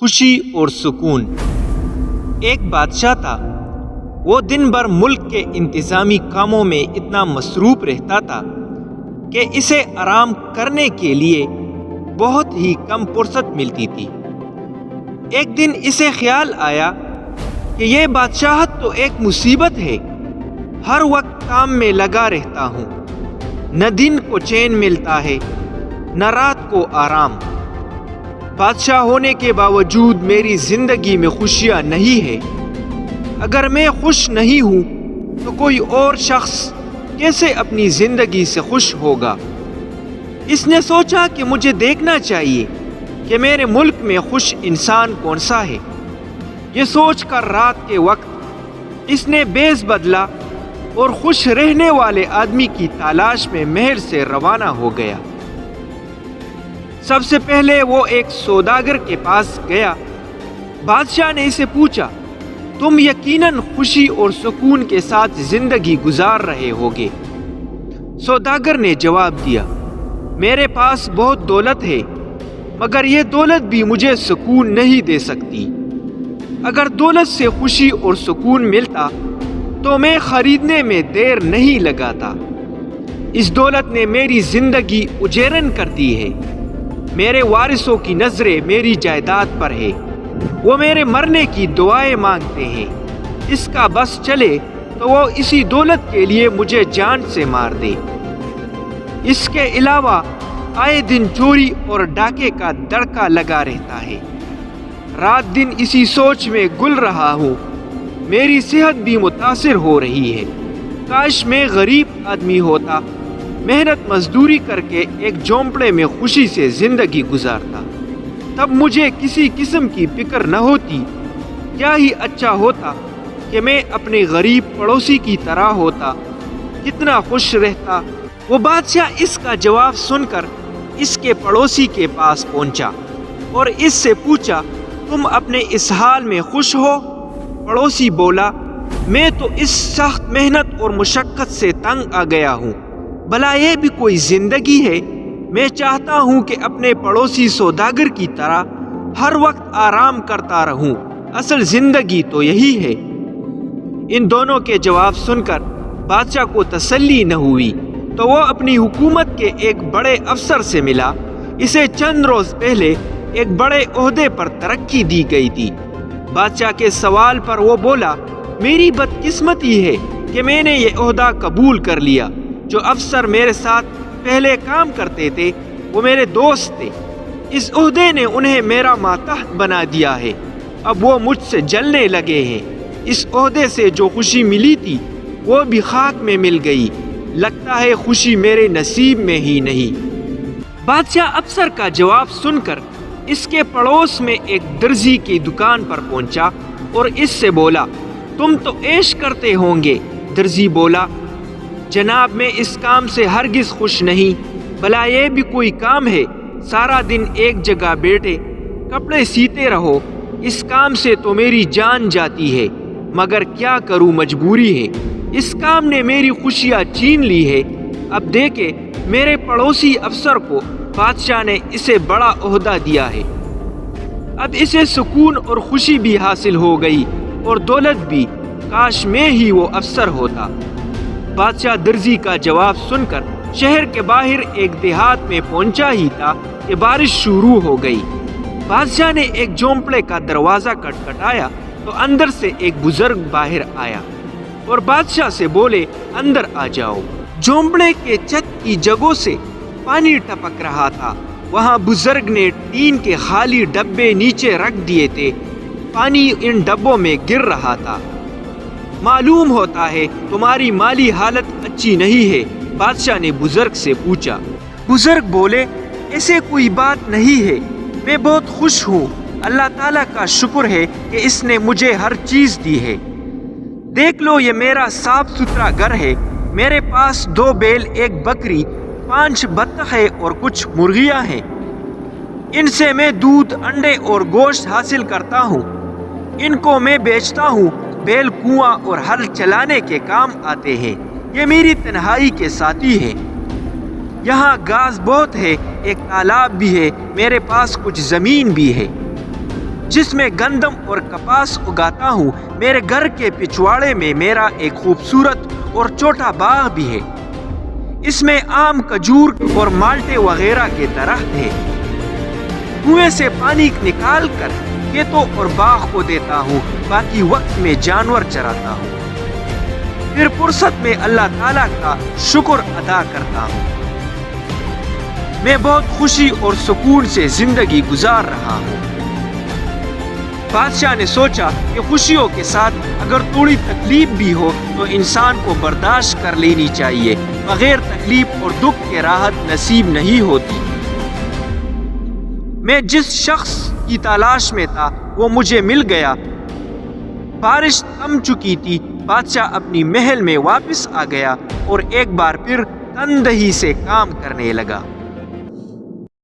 خوشی اور سکون۔ ایک بادشاہ تھا، وہ دن بھر ملک کے انتظامی کاموں میں اتنا مصروف رہتا تھا کہ اسے آرام کرنے کے لیے بہت ہی کم فرصت ملتی تھی۔ ایک دن اسے خیال آیا کہ یہ بادشاہت تو ایک مصیبت ہے، ہر وقت کام میں لگا رہتا ہوں، نہ دن کو چین ملتا ہے نہ رات کو آرام۔ بادشاہ ہونے کے باوجود میری زندگی میں خوشیاں نہیں ہے۔ اگر میں خوش نہیں ہوں تو کوئی اور شخص کیسے اپنی زندگی سے خوش ہوگا؟ اس نے سوچا کہ مجھے دیکھنا چاہیے کہ میرے ملک میں خوش انسان کون سا ہے۔ یہ سوچ کر رات کے وقت اس نے بیس بدلا اور خوش رہنے والے آدمی کی تلاش میں محل سے روانہ ہو گیا۔ سب سے پہلے وہ ایک سوداگر کے پاس گیا۔ بادشاہ نے اسے پوچھا، تم یقیناً خوشی اور سکون کے ساتھ زندگی گزار رہے ہوگے؟ سوداگر نے جواب دیا، میرے پاس بہت دولت ہے، مگر یہ دولت بھی مجھے سکون نہیں دے سکتی۔ اگر دولت سے خوشی اور سکون ملتا تو میں خریدنے میں دیر نہیں لگاتا۔ اس دولت نے میری زندگی اجیرن کر دی ہے۔ میرے وارثوں کی نظریں میری جائیداد پر ہے، وہ میرے مرنے کی دعائیں مانگتے ہیں۔ اس کا بس چلے تو وہ اسی دولت کے لیے مجھے جان سے مار دے۔ اس کے علاوہ آئے دن چوری اور ڈاکے کا دڑکا لگا رہتا ہے۔ رات دن اسی سوچ میں گل رہا ہوں۔ میری صحت بھی متاثر ہو رہی ہے۔ کاش میں غریب آدمی ہوتا، محنت مزدوری کر کے ایک جھونپڑے میں خوشی سے زندگی گزارتا، تب مجھے کسی قسم کی فکر نہ ہوتی۔ کیا ہی اچھا ہوتا کہ میں اپنے غریب پڑوسی کی طرح ہوتا، کتنا خوش رہتا۔ وہ بادشاہ اس کا جواب سن کر اس کے پڑوسی کے پاس پہنچا اور اس سے پوچھا، تم اپنے اس حال میں خوش ہو؟ پڑوسی بولا، میں تو اس سخت محنت اور مشقت سے تنگ آ گیا ہوں، بھلا یہ بھی کوئی زندگی ہے؟ میں چاہتا ہوں کہ اپنے پڑوسی سوداگر کی طرح ہر وقت آرام کرتا رہوں، اصل زندگی تو یہی ہے۔ ان دونوں کے جواب سن کر بادشاہ کو تسلی نہ ہوئی تو وہ اپنی حکومت کے ایک بڑے افسر سے ملا۔ اسے چند روز پہلے ایک بڑے عہدے پر ترقی دی گئی تھی۔ بادشاہ کے سوال پر وہ بولا، میری بدقسمتی ہے کہ میں نے یہ عہدہ قبول کر لیا۔ جو افسر میرے ساتھ پہلے کام کرتے تھے وہ میرے دوست تھے، اس عہدے نے انہیں میرا ماتحت بنا دیا ہے، اب وہ مجھ سے جلنے لگے ہیں۔ اس عہدے سے جو خوشی ملی تھی وہ بھی خاک میں مل گئی، لگتا ہے خوشی میرے نصیب میں ہی نہیں۔ بادشاہ افسر کا جواب سن کر اس کے پڑوس میں ایک درزی کی دکان پر پہنچا اور اس سے بولا، تم تو عیش کرتے ہوں گے؟ درزی بولا، جناب میں اس کام سے ہرگز خوش نہیں، بھلا یہ بھی کوئی کام ہے؟ سارا دن ایک جگہ بیٹھے کپڑے سیتے رہو، اس کام سے تو میری جان جاتی ہے، مگر کیا کروں، مجبوری ہے۔ اس کام نے میری خوشیاں چھین لی ہے۔ اب دیکھے میرے پڑوسی افسر کو بادشاہ نے اسے بڑا عہدہ دیا ہے، اب اسے سکون اور خوشی بھی حاصل ہو گئی اور دولت بھی، کاش میں ہی وہ افسر ہوتا۔ بادشاہ درزی کا جواب سن کر شہر کے باہر ایک دیہات میں پہنچا ہی تھا کہ بارش شروع ہو گئی۔ بادشاہ نے ایک جھونپڑے کا دروازہ کھٹکھٹایا تو اندر سے ایک بزرگ باہر آیا اور بادشاہ سے بولے، اندر آ جاؤ۔ جھونپڑے کے چھت کی جگہوں سے پانی ٹپک رہا تھا۔ وہاں بزرگ نے ٹین کے خالی ڈبے نیچے رکھ دیے تھے، پانی ان ڈبوں میں گر رہا تھا۔ معلوم ہوتا ہے تمہاری مالی حالت اچھی نہیں ہے، بادشاہ نے بزرگ سے پوچھا۔ بزرگ بولے، ایسے کوئی بات نہیں ہے، میں بہت خوش ہوں، اللہ تعالیٰ کا شکر ہے کہ اس نے مجھے ہر چیز دی ہے۔ دیکھ لو یہ میرا صاف ستھرا گھر ہے، میرے پاس 2 بیل، 1 بکری، 5 بطخیں اور کچھ مرغیاں ہیں۔ ان سے میں دودھ، انڈے اور گوشت حاصل کرتا ہوں، ان کو میں بیچتا ہوں۔ بیل کنواں اور ہل چلانے کے کام آتے ہیں، یہ میری تنہائی کے ساتھی ہیں۔ یہاں گھاس بہت ہے، ایک تالاب بھی ہے، میرے پاس کچھ زمین بھی ہے۔ جس میں گندم اور کپاس اگاتا ہوں۔ میرے گھر کے پچھواڑے میں میرا ایک خوبصورت اور چھوٹا باغ بھی ہے۔ اس میں آم، کھجور اور مالٹے وغیرہ کے درخت ہیں۔ کنویں سے پانی نکال کر کھیتوں اور باغ کو دیتا ہوں، باقی وقت میں جانور چراتا ہوں۔ پھر فرصت میں اللہ تعالیٰ کا شکر ادا کرتا ہوں۔ میں بہت خوشی اور سکون سے زندگی گزار رہا ہوں۔ بادشاہ نے سوچا کہ خوشیوں کے ساتھ اگر تھوڑی تکلیف بھی ہو تو انسان کو برداشت کر لینی چاہیے۔ بغیر تکلیف اور دکھ کے راحت نصیب نہیں ہوتی۔ میں جس شخص کی تلاش میں تھا وہ مجھے مل گیا۔ بارش تھم چکی تھی۔ بادشاہ اپنی محل میں واپس آ گیا اور ایک بار پھر تندہی سے کام کرنے لگا۔